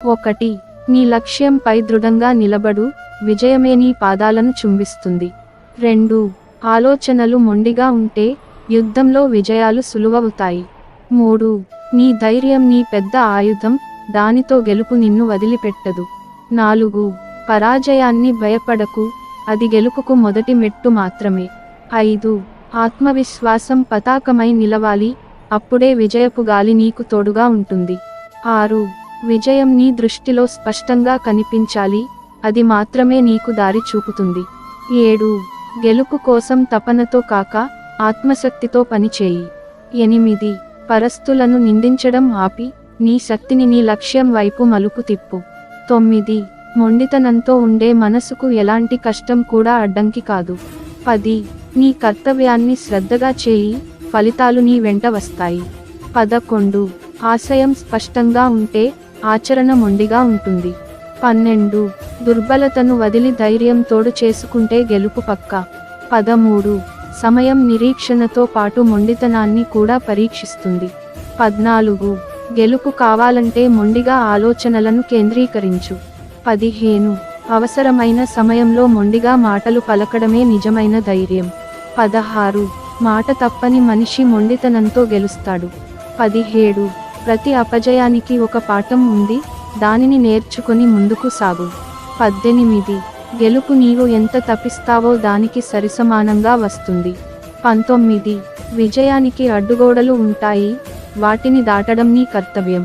1. నీ లక్ష్యంపై దృఢంగా నిలబడు, విజయమే నీ పాదాలను చుంబిస్తుంది. 2. ఆలోచనలు మొండిగా ఉంటే యుద్ధంలో విజయాలు సులువవుతాయి. 3. నీ ధైర్యం నీ పెద్ద ఆయుధం, దానితో గెలుపు నిన్ను వదిలిపెట్టదు. 4. పరాజయాన్ని భయపడకు, అది గెలుపుకు మొదటి మెట్టు మాత్రమే. 5. ఆత్మవిశ్వాసం పతాకమై నిలవాలి, అప్పుడే విజయపు గాలి నీకు తోడుగా ఉంటుంది. 6. విజయం నీ దృష్టిలో స్పష్టంగా కనిపించాలి, అది మాత్రమే నీకు దారి చూపుతుంది. 7. గెలుపు కోసం తపనతో కాక ఆత్మశక్తితో పనిచేయి. 8. పరిస్థితులను నిందించడం ఆపి నీ శక్తిని నీ లక్ష్యం వైపు మలుపు తిప్పు. 9. మొండితనంతో ఉండే మనసుకు ఎలాంటి కష్టం కూడా అడ్డంకి కాదు. 10. నీ కర్తవ్యాన్ని శ్రద్ధగా చేయి, ఫలితాలు నీ వెంట వస్తాయి. 11. ఆశయం స్పష్టంగా ఉంటే ఆచరణ మొండిగా ఉంటుంది. 12. దుర్బలతను వదిలి ధైర్యం తోడు చేసుకుంటే గెలుపు పక్కా. 13. సమయం నిరీక్షణతో పాటు మొండితనాన్ని కూడా పరీక్షిస్తుంది. 14. గెలుపు కావాలంటే మొండిగా ఆలోచనలను కేంద్రీకరించు. 15. అవసరమైన సమయంలో మొండిగా మాటలు పలకడమే నిజమైన ధైర్యం. 16. మాట తప్పని మనిషి మొండితనంతో గెలుస్తాడు. 17. ప్రతి అపజయానికి ఒక పాఠం ఉంది, దానిని నేర్చుకొని ముందుకు సాగు. 18. గెలుపు నీవు ఎంత తప్పిస్తావో దానికి సరిసమానంగా వస్తుంది. 19. విజయానికి అడ్డుగోడలు ఉంటాయి, వాటిని దాటడం నీ కర్తవ్యం.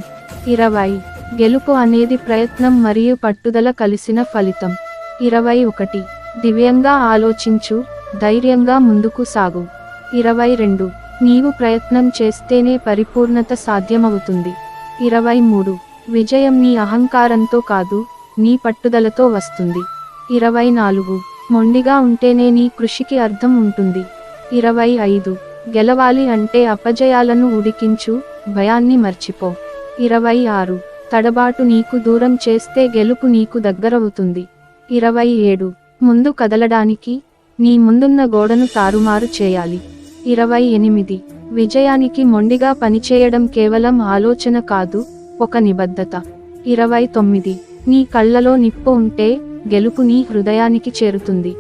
20. గెలుపు అనేది ప్రయత్నం మరియు పట్టుదల కలిసిన ఫలితం. 21. దివ్యంగా ఆలోచించు, ధైర్యంగా ముందుకు సాగు. 22. నీవు ప్రయత్నం చేస్తేనే పరిపూర్ణత సాధ్యమవుతుంది. 23. విజయం నీ అహంకారంతో కాదు, నీ పట్టుదలతో వస్తుంది. 24. మొండిగా ఉంటేనే నీ కృషికి అర్థం ఉంటుంది. 25. గెలవాలి అంటే అపజయాలను ఉడికించు, భయాన్ని మర్చిపో. 26. తడబాటు నీకు దూరం చేస్తే గెలుపు నీకు దగ్గరవుతుంది. 27. ముందు కదలడానికి నీ ముందున్న గోడను తారుమారు చేయాలి. 28. విజయానికి మొండిగా పనిచేయడం కేవలం ఆలోచన కాదు, ఒక నిబద్ధత. 29. నీ కళ్ళలో నిప్పు ఉంటే గెలుపు నీ హృదయానికి చేరుతుంది.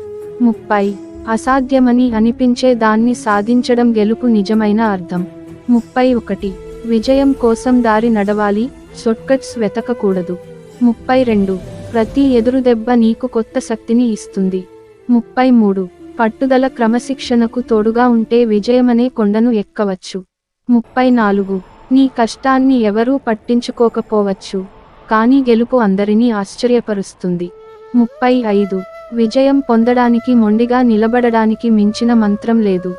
30. అసాధ్యమని అనిపించే దాన్ని సాధించడం గెలుపు నిజమైన అర్థం. 31. విజయం కోసం దారి నడవాలి, షార్ట్కట్స్ వెతకకూడదు. 32. ప్రతి ఎదురుదెబ్బ నీకు కొత్త శక్తిని ఇస్తుంది. 33. పట్టుదల క్రమశిక్షణకు తోడుగా ఉంటే విజయమనే కొండను ఎక్కవచ్చు. 34. నీ కష్టాన్ని ఎవరూ పట్టించుకోకపోవచ్చు, కానీ గెలుపు అందరినీ ఆశ్చర్యపరుస్తుంది. 35. విజయం పొందడానికి మొండిగా నిలబడడానికి మించిన మంత్రం లేదు.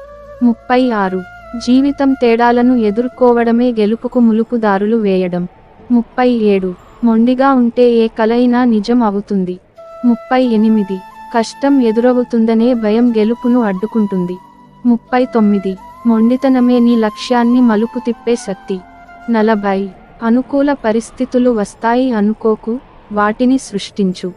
36. జీవితం తేడాలను ఎదుర్కోవడమే గెలుపుకు ములుపుదారులు వేయడం. 37. మొండిగా ఉంటే ఏ కలయినా నిజం అవుతుంది. 38. కష్టం ఎదురవుతుందనే భయం గెలుపును అడ్డుకుంటుంది. 39. మొండితనమే నీ లక్ష్యాన్ని మలుపు తిప్పే శక్తి. 40. అనుకూల పరిస్థితులు వస్తాయి అనుకోకు, వాటిని సృష్టించు.